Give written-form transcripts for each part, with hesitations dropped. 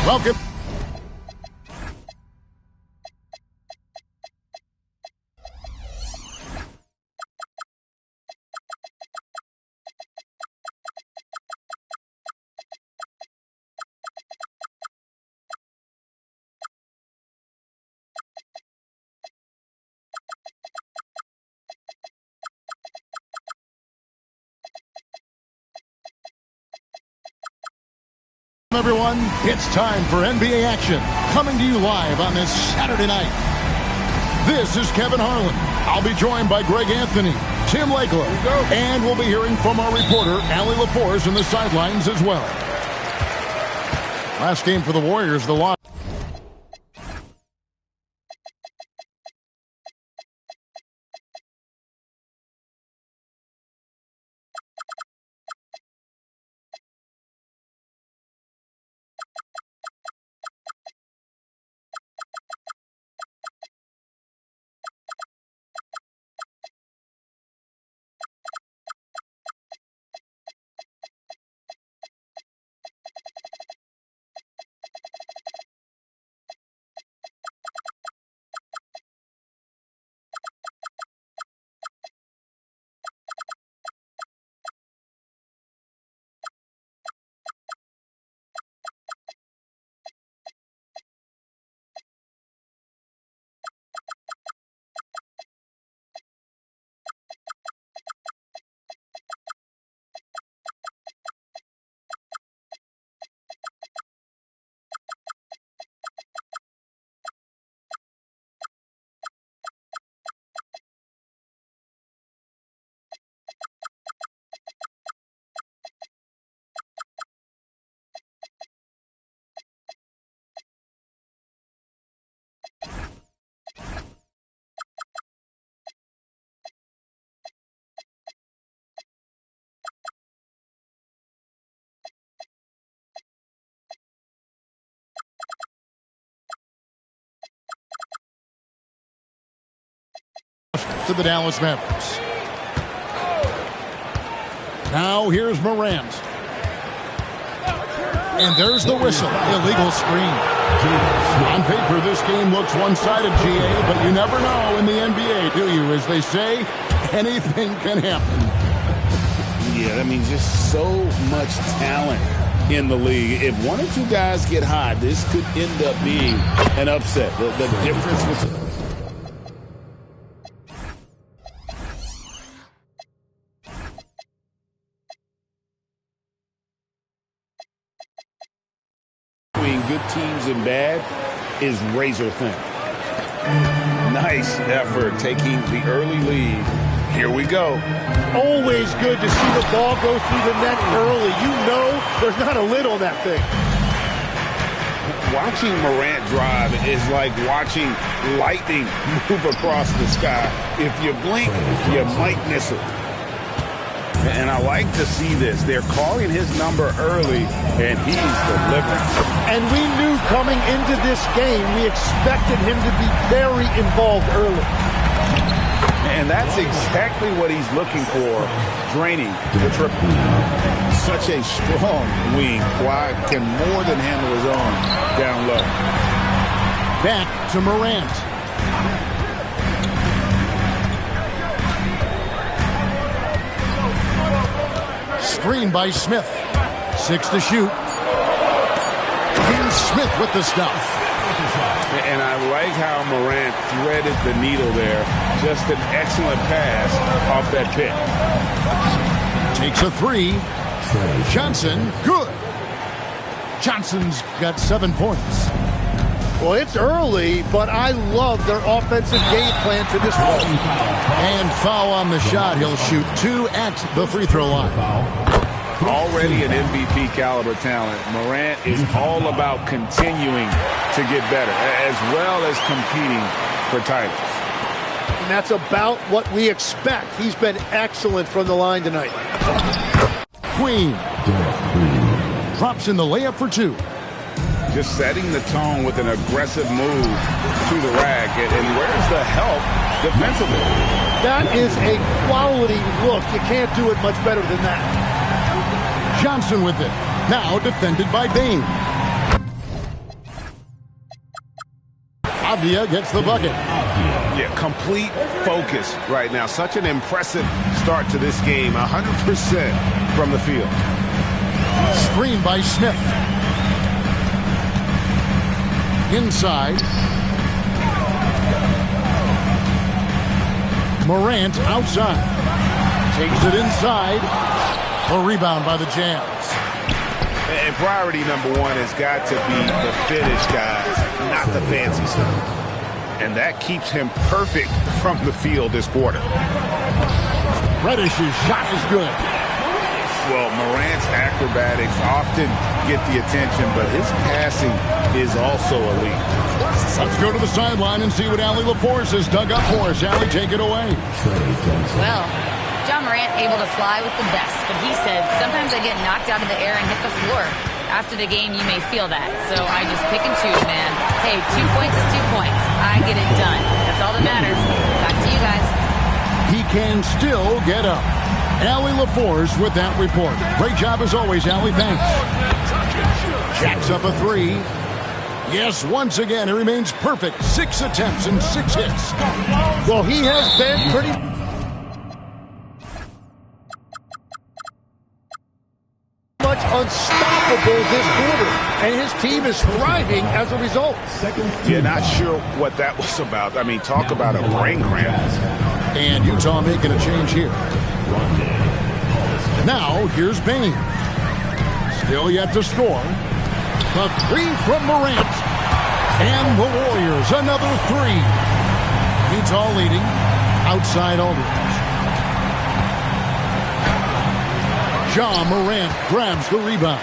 Welcome. Everyone, it's time for NBA action, coming to you live on this Saturday night. This is Kevin Harlan. I'll be joined by Greg Anthony, Tim Lakeland, and we'll be hearing from our reporter, Allie LaForce, in the sidelines as well. Last game for the Warriors, the loss. To the Dallas Mavericks. Now here's Morant. And there's the whistle. Illegal screen. On paper, this game looks one-sided, GA, but you never know in the NBA, do you? As they say, anything can happen. Yeah, I mean, just so much talent in the league. If one or two guys get hot, this could end up being an upset. The difference between good teams and bad is razor thin. Nice effort taking the early lead. Here we go. Always good to see the ball go through the net early. You know there's not a lid on that thing. Watching Morant drive is like watching lightning move across the sky. If you blink, you might miss it. And I like to see this. They're calling his number early, and he's delivering. And we knew coming into this game, we expected him to be very involved early. And that's exactly what he's looking for, draining the triple. Such a strong wing. Kawhi can more than handle his own down low. Back to Morant. Screen by Smith. 6 to shoot. And Smith with the stuff. And I like how Morant threaded the needle there. Just an excellent pass off that pick. Takes a 3. Johnson, good. Johnson's got 7 points. Well, it's early, but I love their offensive game plan for this one. And foul on the shot. He'll shoot 2 at the free throw line. Already an MVP caliber talent, Morant is all about continuing to get better, as well as competing for titles. And that's about what we expect. He's been excellent from the line tonight. Queen drops in the layup for 2. Just setting the tone with an aggressive move to the rack. And where's the help defensively? That is a quality look. You can't do it much better than that. Johnson with it. Now defended by Bain. Avdia gets the bucket. Yeah, complete focus right now. Such an impressive start to this game. 100% from the field. Screen by Smith. Inside. Morant outside. Takes it inside. A rebound by the Jazz. And priority number one has got to be the finish, guys, not the fancy stuff. And that keeps him perfect from the field this quarter. Reddish's shot is good. Well, Morant's acrobatics often get the attention, but his passing is also elite. Let's go to the sideline and see what Allie LaForce has dug up for us. Allie, take it away. Well, John Morant able to fly with the best, but he said, sometimes I get knocked out of the air and hit the floor. After the game, you may feel that. So I just pick and choose, man. Hey, 2 points is 2 points. I get it done. That's all that matters. Back to you guys. He can still get up. Allie LaForce with that report. Great job as always, Allie. Thanks. Jacks up a three. Yes, once again, he remains perfect. 6 attempts and 6 hits. Well, he has been pretty much unstoppable this quarter, and his team is thriving as a result. Yeah, not sure what that was about. I mean, talk about a brain cramp. And Utah making a change here. Now, here's Bain. Still yet to score. The three from Morant. And the Warriors, another three. Utah leading. Outside Aldridge. Ja Morant grabs the rebound.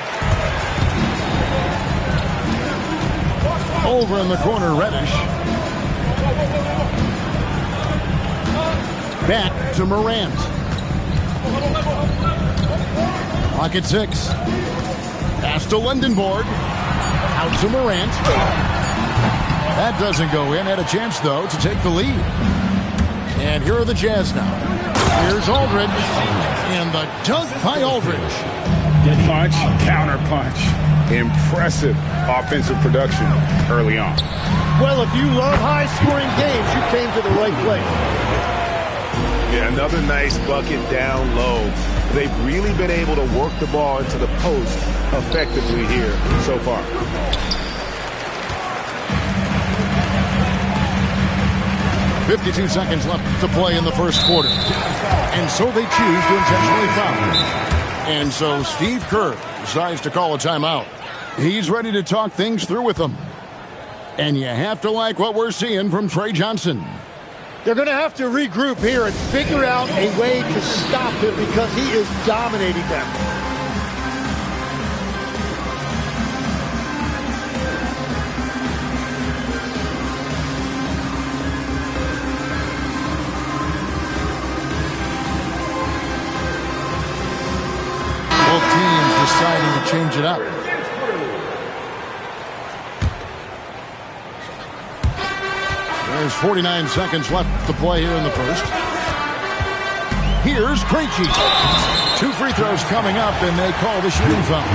Over in the corner, Reddish. Back to Morant. Clock at 6. Pass to Lindenborg. Out to Morant. That doesn't go in. Had a chance, though, to take the lead. And here are the Jazz now. Here's Aldridge. And the dunk by Aldridge. Punch, counter punch. Impressive offensive production early on. Well, if you love high-scoring games, you came to the right place. Yeah, another nice bucket down low. They've really been able to work the ball into the post effectively here so far. .52 seconds left to play in the first quarter. And so they choose to intentionally foul. And so Steve Kerr decides to call a timeout. He's ready to talk things through with them. And you have to like what we're seeing from Trey Johnson. They're going to have to regroup here and figure out a way to stop him because he is dominating them. Both teams deciding to change it up. There's 49 seconds left to play here in the first. Here's Krejci. 2 free throws coming up, and they call the shooting foul.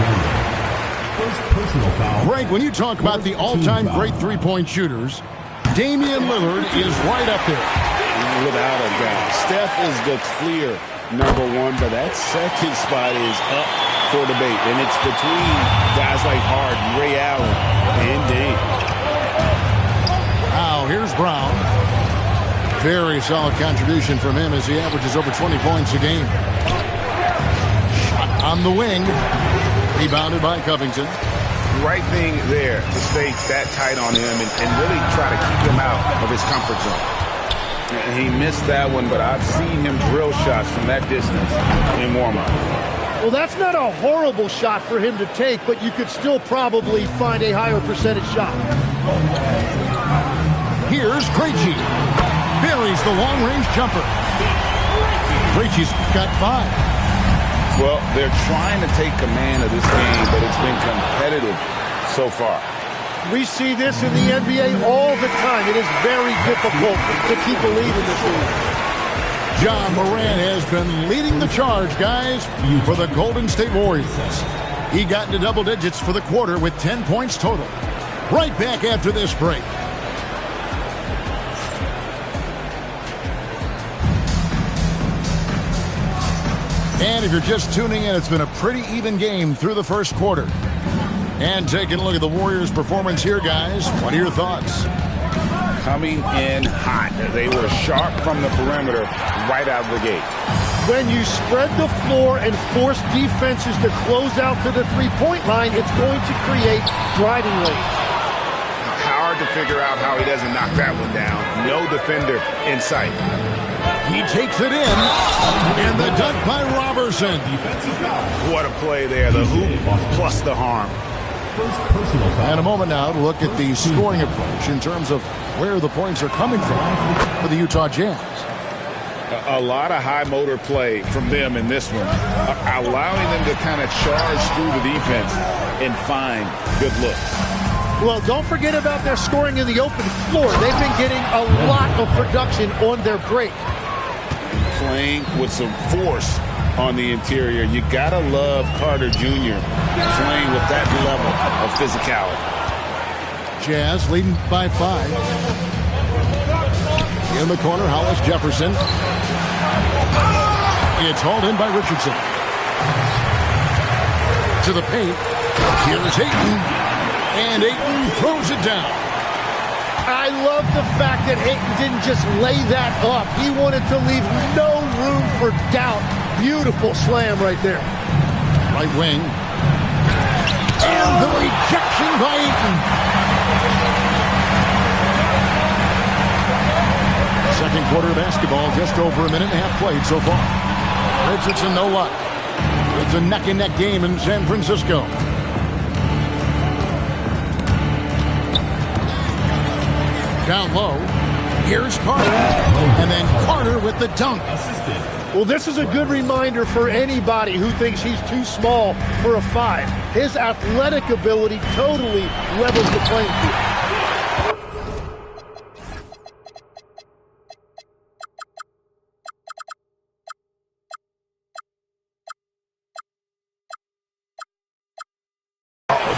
Greg, when you talk about the all-time great three-point shooters, Damian Lillard is right up there. Without a doubt. Steph is the clear number one, but that second spot is up for debate. And it's between guys like Harden, Ray Allen, and Dame. Now, here's Brown. Very solid contribution from him as he averages over 20 points a game. Shot on the wing. Rebounded by Covington. Right thing there to stay that tight on him and really try to keep him out of his comfort zone. And he missed that one, but I've seen him drill shots from that distance in warm-up. Well, that's not a horrible shot for him to take, but you could still probably find a higher percentage shot. Here's Krejci. Buries the long-range jumper. Krejci's got 5. Well, they're trying to take command of this game, but it's been competitive so far. We see this in the NBA all the time. It is very difficult to keep a lead in this league. John Morant has been leading the charge, guys, for the Golden State Warriors. He got into double digits for the quarter with 10 points total. Right back after this break. And if you're just tuning in, it's been a pretty even game through the first quarter. And taking a look at the Warriors' performance here, guys. What are your thoughts? Coming in hot. They were sharp from the perimeter right out of the gate. When you spread the floor and force defenses to close out to the three-point line, it's going to create driving lanes. Hard to figure out how he doesn't knock that one down. No defender in sight. He takes it in, and the dunk by Robertson. What a play there. The hoop plus the harm. And a moment now to look at the scoring approach in terms of where the points are coming from for the Utah Jazz. A lot of high motor play from them in this one, allowing them to kind of charge through the defense and find good looks. Well, don't forget about their scoring in the open floor. They've been getting a lot of production on their break. Playing with some force on the interior. You gotta love Carter Jr. playing with that level of physicality. Jazz leading by 5. In the corner, Hollis Jefferson. It's hauled in by Richardson. To the paint. Here's Ayton. And Ayton throws it down. I love the fact that Ayton didn't just lay that up. He wanted to leave no room for doubt. Beautiful slam right there. Right wing. And the rejection by Ayton. Second quarter basketball, just over a minute and a half played so far. Richardson, no luck. It's a neck-and-neck game in San Francisco. Down low. Here's Carter. And then Carter with the dunk. Well, this is a good reminder for anybody who thinks he's too small for a 5. His athletic ability totally levels the playing field.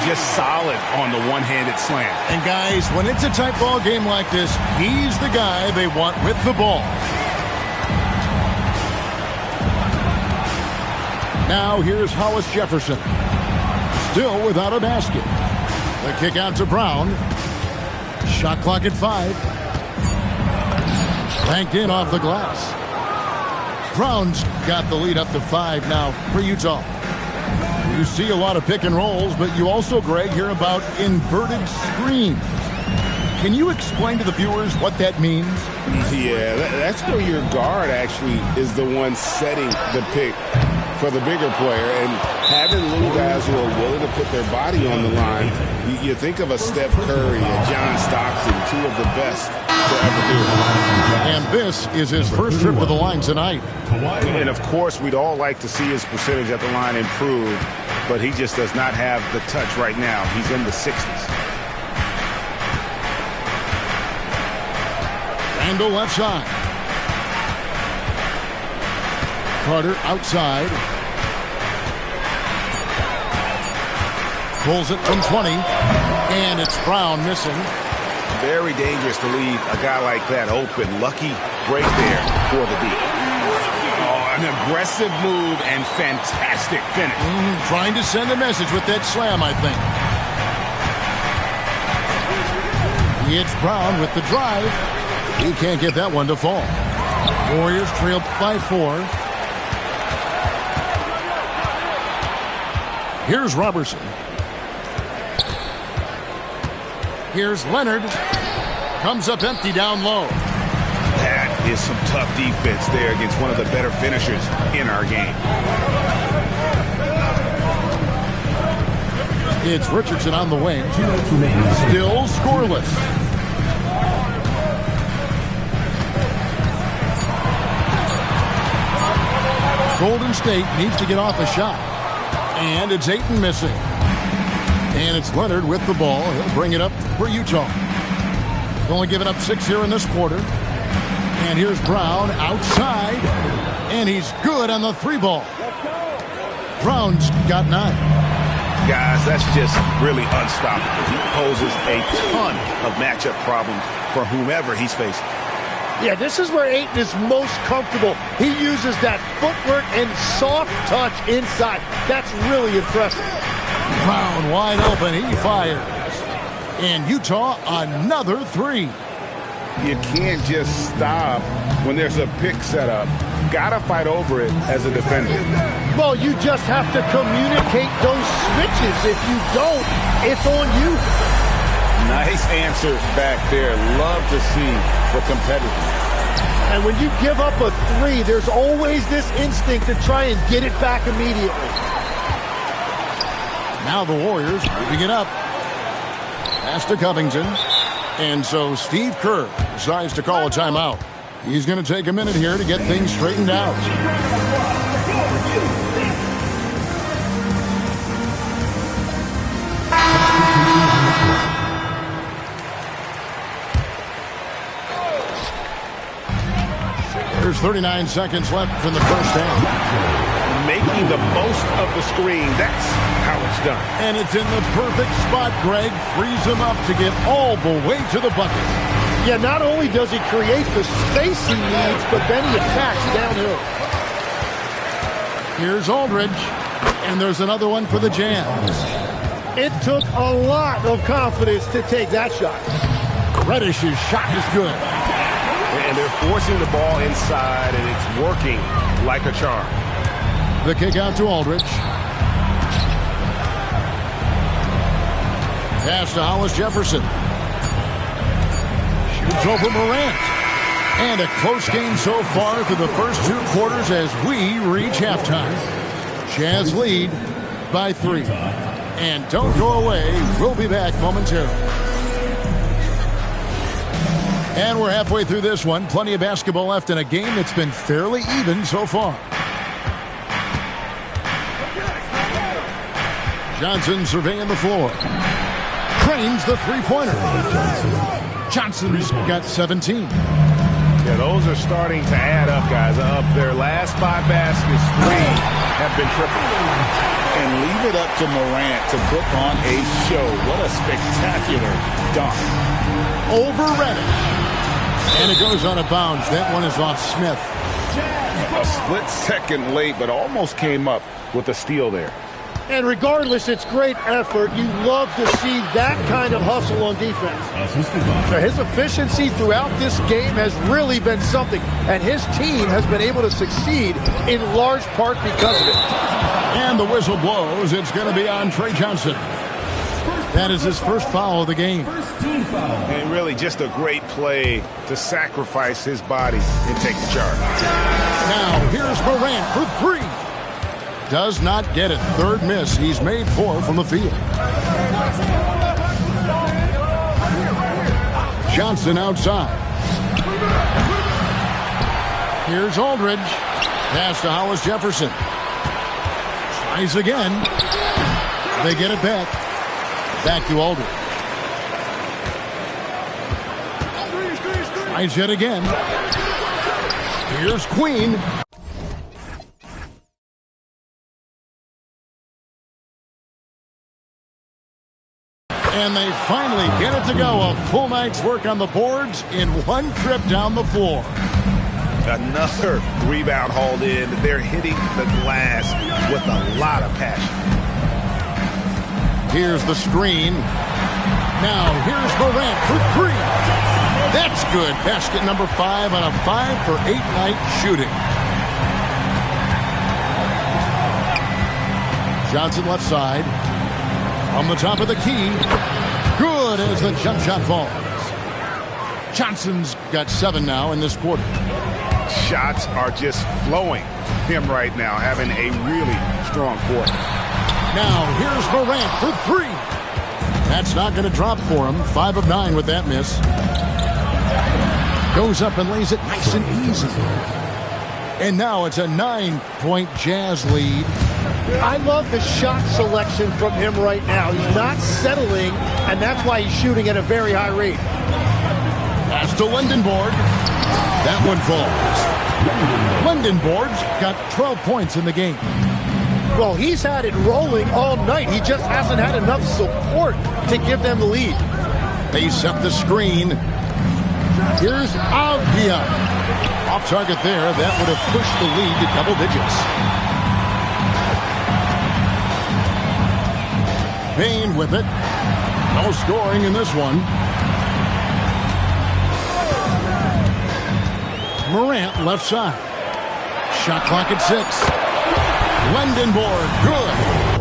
Just solid on the one-handed slam. And guys, when it's a tight ball game like this, he's the guy they want with the ball. Now here's Hollis Jefferson. Still without a basket. The kick out to Brown. Shot clock at 5. Banked in off the glass. Brown's got the lead up to 5 now for Utah. You see a lot of pick and rolls, but you also, Greg, hear about inverted screens. Can you explain to the viewers what that means? Yeah, that's where your guard actually is the one setting the pick for the bigger player, and having little guys who are willing to put their body on the line. You think of a Steph Curry, a John Stockton, 2 of the best to ever do it. And this is his first trip to the line tonight. And of course, we'd all like to see his percentage at the line improve, but he just does not have the touch right now. He's in the 60s. Randall left side. Carter outside. Pulls it from 20. And it's Brown missing. Very dangerous to leave a guy like that open. Lucky break there for the deep. Oh, an aggressive move and fantastic finish. Trying to send a message with that slam, I think. It's Brown with the drive. He can't get that one to fall. Warriors trail by 4. Here's Robertson. Here's Leonard. Comes up empty down low. That is some tough defense there against one of the better finishers in our game. It's Richardson on the wing. Still scoreless. Golden State needs to get off a shot. And it's Ayton missing. And it's Leonard with the ball. He'll bring it up for Utah. Only given up 6 here in this quarter. And here's Brown outside. And he's good on the 3 ball. Brown's got 9. Guys, that's just really unstoppable. He poses a ton of matchup problems for whomever he's facing. Yeah, this is where Ayton is most comfortable. He uses that footwork and soft touch inside. That's really impressive. Brown wide open. He fires. And Utah, another three. You can't just stop when there's a pick set up. Gotta fight over it as a defender. Well, you just have to communicate those switches. If you don't, it's on you. Nice answer back there. Love to see the competitor. And when you give up a three, there's always this instinct to try and get it back immediately. Now the Warriors moving it up. Pass to Covington. And so Steve Kerr decides to call a timeout. He's going to take a minute here to get things straightened out. There's 39 seconds left in the first half. Making the most of the screen. That's how it's done. And it's in the perfect spot, Greg. Frees him up to get all the way to the bucket. Yeah, not only does he create the space he needs, but then he attacks downhill. Here's Aldridge. And there's another one for the Jazz. It took a lot of confidence to take that shot. Reddish's shot is good. And they're forcing the ball inside, and it's working like a charm. The kick out to Aldridge. Pass to Hollis Jefferson. Shoots over Morant. And a close game so far for the first two quarters as we reach halftime. Jazz lead by 3. And don't go away. We'll be back momentarily. And we're halfway through this one. Plenty of basketball left in a game that's been fairly even so far. Johnson surveying the floor. Cranes the three-pointer. Johnson's got 17. Yeah, those are starting to add up, guys. Up their last 5 baskets, 3 have been tripled. And leave it up to Morant to put on a show. What a spectacular dunk. Over Reddish. And it goes on a bounce. That one is off Smith. A split second late, but almost came up with a steal there. And regardless, it's great effort. You love to see that kind of hustle on defense. So his efficiency throughout this game has really been something, and his team has been able to succeed in large part because of it. And the whistle blows. It's going to be on Trey Johnson. That is his first foul of the game. And really just a great play to sacrifice his body and take the charge. Now here's Morant for 3. Does not get it. Third miss. He's made 4 from the field. Johnson outside. Here's Aldridge. Pass to Hollis Jefferson. Tries again. They get it back. Back to Aldridge. Tries yet again. Here's Queen. And they finally get it to go. A full night's work on the boards in one trip down the floor. Another rebound hauled in. They're hitting the glass with a lot of passion. Here's the screen. Now here's Morant for 3. That's good. Basket number 5 on a 5 for 8 night shooting. Johnson left side. From the top of the key. Good as the jump shot falls. Johnson's got 7 now in this quarter. Shots are just flowing from him right now, having a really strong quarter. Now here's Morant for 3. That's not going to drop for him. 5 of 9 with that miss. Goes up and lays it nice and easy. And now it's a 9-point Jazz lead. I love the shot selection from him right now. He's not settling, and that's why he's shooting at a very high rate. Pass to Lindenborg. That one falls. Lindenborg's got 12 points in the game. Well, he's had it rolling all night. He just hasn't had enough support to give them the lead. They set the screen. Here's Avdia. Off target there. That would have pushed the lead to double digits. Payne with it. No scoring in this one. Morant left side. Shot clock at 6. Lendenborg, good.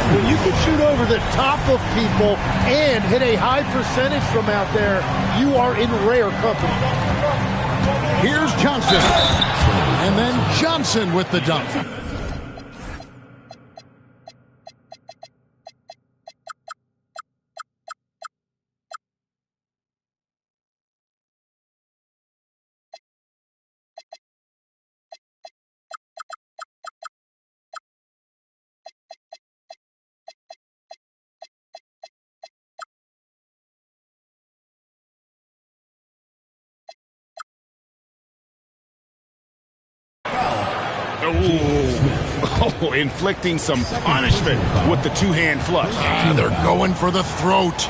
When you can shoot over the top of people and hit a high percentage from out there, you are in rare company. Here's Johnson. And then Johnson with the dunk. Oh, inflicting some punishment with the two-hand flush. They're going for the throat.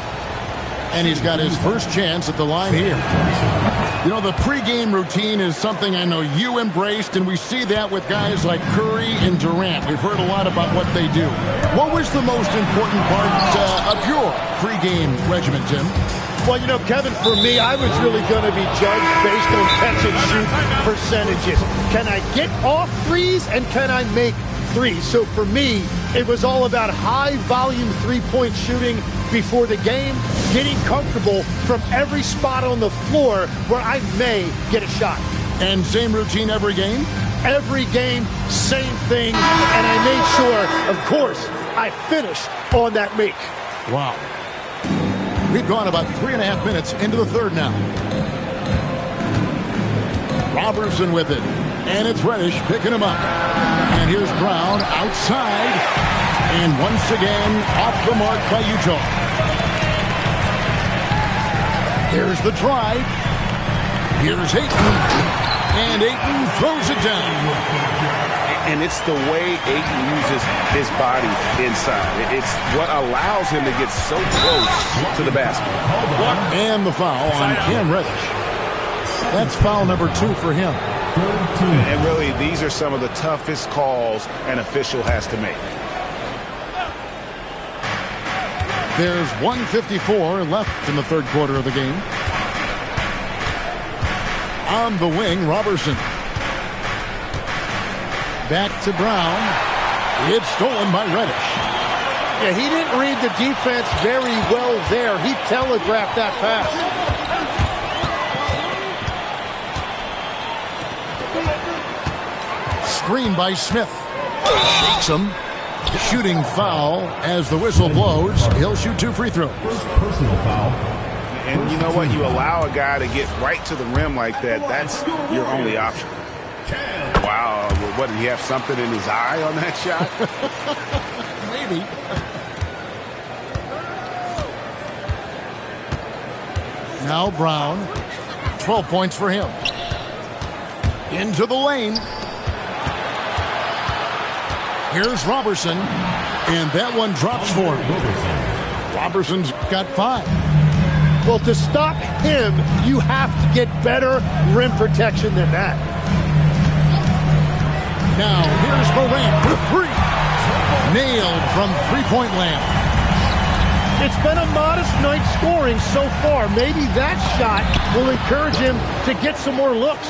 And he's got his first chance at the line here. You know, the pregame routine is something I know you embraced, and we see that with guys like Curry and Durant. We've heard a lot about what they do. What was the most important part of your pregame regimen, Tim? Well, you know, Kevin, for me, I was really going to be judged based on catch-and-shoot percentages. Can I get off threes, and can I make threes? So for me, it was all about high-volume three-point shooting before the game, getting comfortable from every spot on the floor where I may get a shot. And same routine every game? Every game, same thing, and I made sure, of course, I finished on that make. Wow. We've gone about 3.5 minutes into the third now. Robertson with it. And it's Reddish picking him up. And here's Brown outside. And once again, off the mark by Utah. Here's the drive. Here's Ayton. And Ayton throws it down. And it's the way Ayton uses his body inside. It's what allows him to get so close to the basket. And the foul on Cam Reddish. That's foul number 2 for him. And really, these are some of the toughest calls an official has to make. There's 1:54 left in the third quarter of the game. On the wing, Robertson. Back to Brown. It's stolen by Reddish. Yeah, he didn't read the defense very well there. He telegraphed that pass. Screen by Smith. Shakes him. Shooting foul as the whistle blows. He'll shoot 2 free throws. Personal foul. And you know what? You allow a guy to get right to the rim like that. That's your only option. Wow. What, did he have something in his eye on that shot? Maybe. Now Brown. 12 points for him. Into the lane. Here's Robertson. And that one drops for him. Robertson's got 5. Well, to stop him, you have to get better rim protection than that. Now, here's Morant for 3. Nailed from three-point land. It's been a modest night scoring so far. Maybe that shot will encourage him to get some more looks.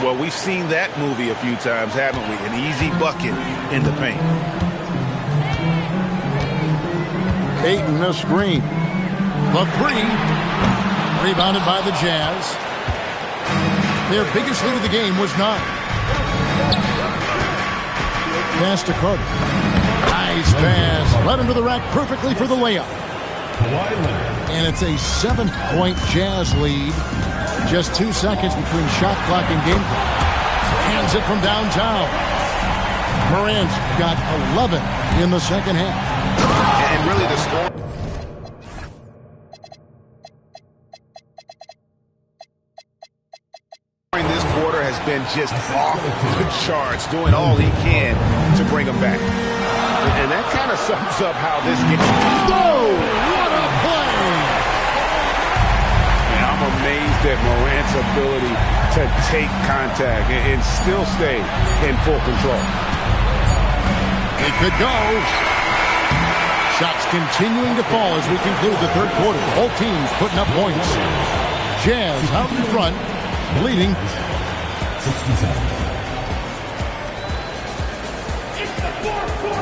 Well, we've seen that movie a few times, haven't we? An easy bucket in the paint. Ayton a screen. The 3. Rebounded by the Jazz. Their biggest lead of the game was 9. Pass to Carter. Nice pass. Led him to the rack perfectly for the layup. And it's a 7-point Jazz lead. Just 2 seconds between shot clock and game clock. Hands it from downtown. Morant's got 11 in the second half. And really the score. This quarter has been just off the charts, doing all he can to bring them back. And that kind of sums up how this game... Whoa! What a play! And I'm amazed at Morant's ability to take contact and still stay in full control. It could go. Shots continuing to fall as we conclude the third quarter. Both teams putting up points. Jazz out in front, leading 67.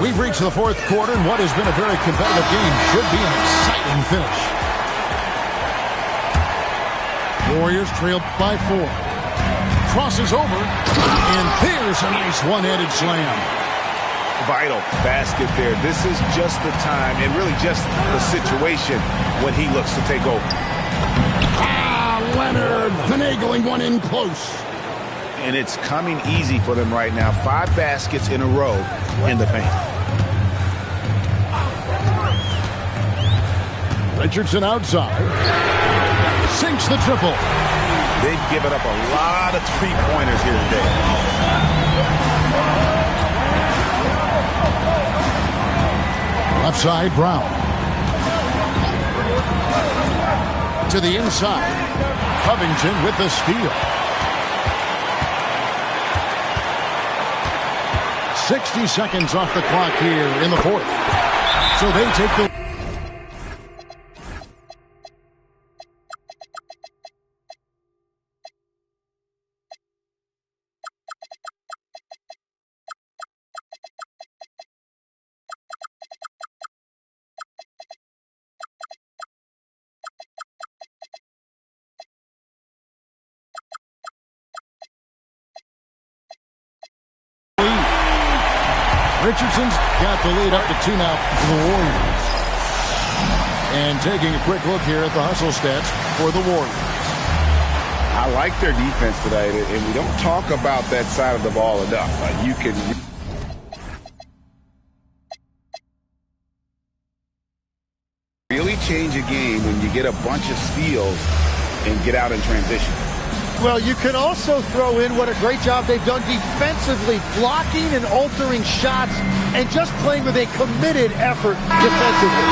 We've reached the fourth quarter, and what has been a very competitive game should be an exciting finish. Warriors trailed by 4. Crosses over, and there's a nice one-handed slam. Vital basket there. This is just the time, and really just the situation when he looks to take over. Leonard finagling one in close. And it's coming easy for them right now. 5 baskets in a row in the paint. Richardson outside. Sinks the triple. They've given up a lot of three-pointers here today. Left side, Brown. To the inside. Covington with the steal. 60 seconds off the clock here in the fourth. So they take the... Richardson's got the lead up to 2 now for the Warriors. And taking a quick look here at the hustle stats for the Warriors. I like their defense tonight, and we don't talk about that side of the ball enough. You can really change a game when you get a bunch of steals and get out in transition. Well, you can also throw in what a great job they've done defensively, blocking and altering shots and just playing with a committed effort defensively.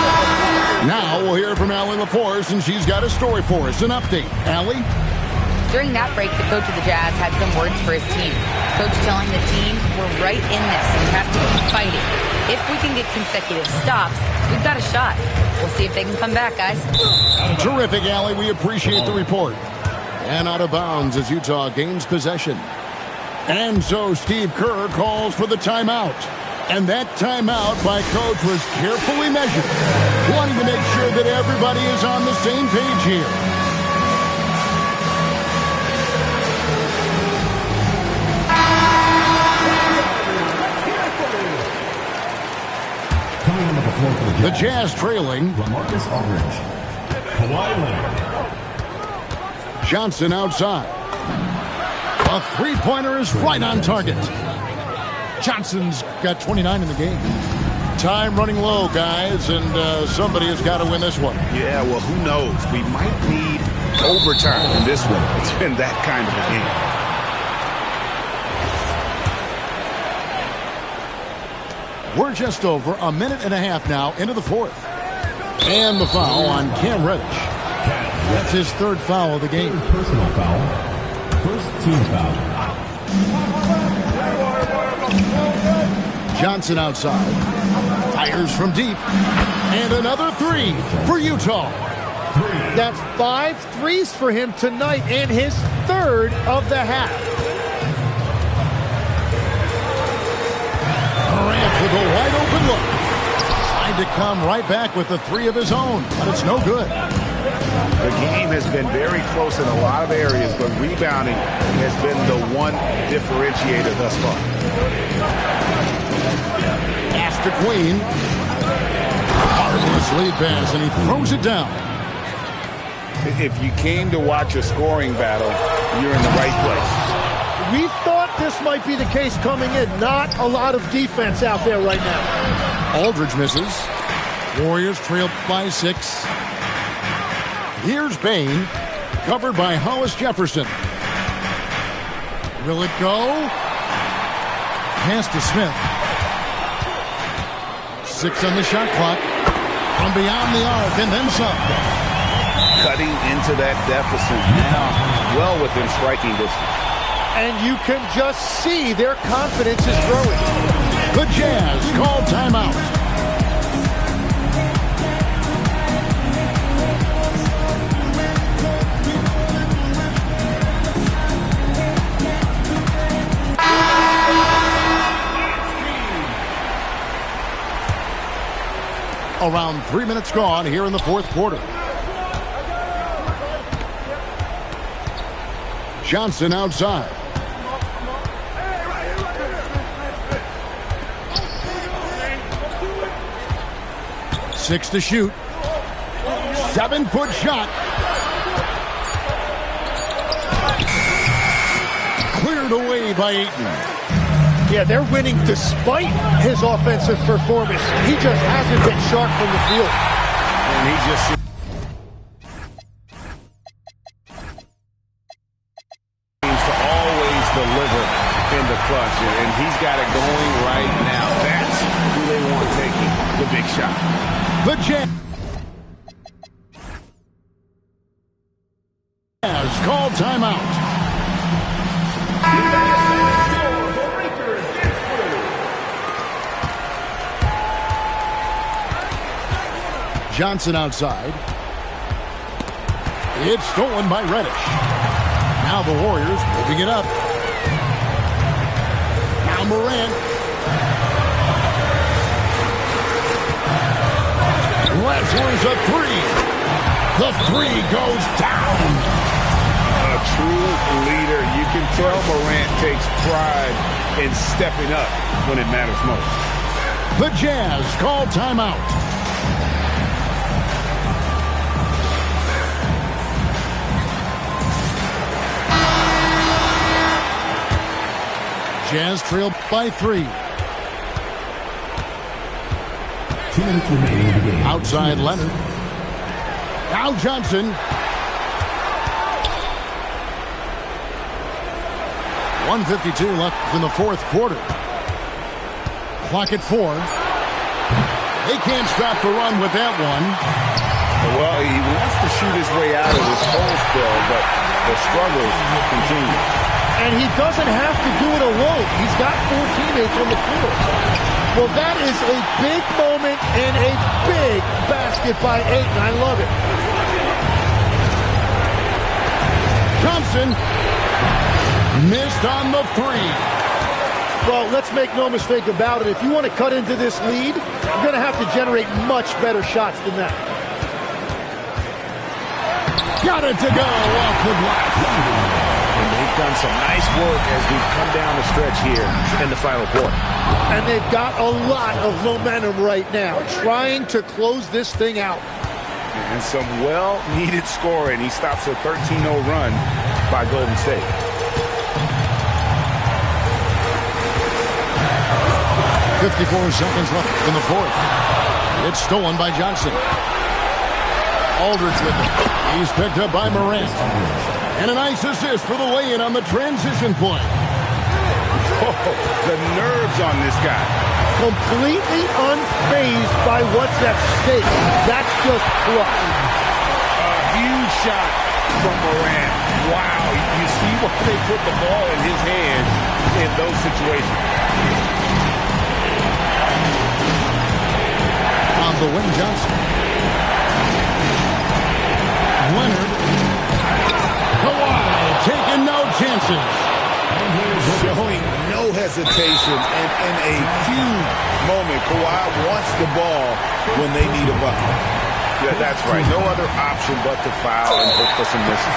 Now we'll hear from Allie LaForce, and she's got a story for us. An update. Allie? During that break, the coach of the Jazz had some words for his team. Coach telling the team, we're right in this and we have to keep fighting. If we can get consecutive stops, we've got a shot. We'll see if they can come back, guys. Terrific, Allie. We appreciate the report. And out of bounds as Utah gains possession. And so Steve Kerr calls for the timeout. And that timeout by Coach was carefully measured, wanting to make sure that everybody is on the same page here. The Jazz trailing. LaMarcus Aldridge. Kawhi Leonard. Johnson outside. A three-pointer is right on target. Johnson's got 29 in the game. Time running low, guys, and somebody has got to win this one. Yeah, well, who knows? We might need overtime in this one. It's been that kind of a game. We're just over a minute and a half now into the fourth. And the foul on Cam Reddish. That's his third foul of the game. Personal foul. First team foul. Johnson outside. Fires from deep. And another three for Utah. That's 5 threes for him tonight and his third of the half. Morant with a wide open look. Tried to come right back with the 3 of his own, but it's no good. The game has been very close in a lot of areas, but rebounding has been the one differentiator thus far. Pass to Queen. Marvelous lead pass, and he throws it down. If you came to watch a scoring battle, you're in the right place. We thought this might be the case coming in. Not a lot of defense out there right now. Aldridge misses. Warriors trail by 6. Here's Bain, covered by Hollis Jefferson. Will it go? Pass to Smith. 6 on the shot clock. From beyond the arc and then some. Cutting into that deficit now, well within striking distance. And you can just see their confidence is growing. The Jazz call timeout. Around 3 minutes gone here in the fourth quarter. Johnson outside. Six to shoot. 7-foot shot. Cleared away by Ayton. Yeah, they're winning despite his offensive performance. He just hasn't been sharp from the field. And he just seems to always deliver in the clutch. And he's got it going right now. That's who they want taking the big shot. The Jazz call timeout. Johnson outside. It's stolen by Reddish. Now the Warriors moving it up. Now Morant. Leslie's a 3. The 3 goes down. A true leader. You can tell Morant takes pride in stepping up when it matters most. The Jazz call timeout. Jazz trail by 3. 2 minutes remaining in the game. Outside Leonard. Now Johnson. 1:52 left in the fourth quarter. Clock at 4. They can't stop the run with that one. Well, he wants to shoot his way out of this whole spell, but the struggles continue. And he doesn't have to do it alone. He's got 4 teammates on the floor. Well, that is a big moment and a big basket by Ayton. I love it. Johnson missed on the 3. Well, let's make no mistake about it. If you want to cut into this lead, you're going to have to generate much better shots than that. Got it to go off the glass. And they've done some nice work as we've come down the stretch here in the final quarter. And they've got a lot of momentum right now, trying to close this thing out. And some well-needed scoring. He stops a 13-0 run by Golden State. .54 seconds left in the fourth. It's stolen by Johnson. Aldridge with it. He's picked up by Morant. And a nice assist for the lay-in on the transition point. Oh, the nerves on this guy. Completely unfazed by what's at stake. That's just clutch. A huge shot from Morant. Wow, you see why they put the ball in his hands in those situations. On the wing, Johnson. Leonard. Kawhi taking no chances. Showing no hesitation, and in a huge moment, Kawhi wants the ball when they need a bucket. Yeah, that's right. No other option but to foul and hope for some misses.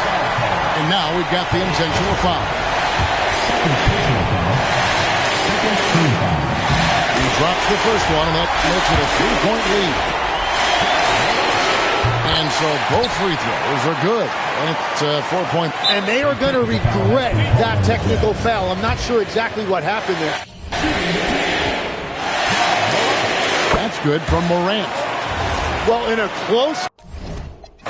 And now we've got the intentional foul. He drops the first one, and that makes it a 3-point lead. And And so both free throws are good. It's 4 point. And they are going to regret that technical foul. I'm not sure exactly what happened there. That's good from Morant. Well, in a close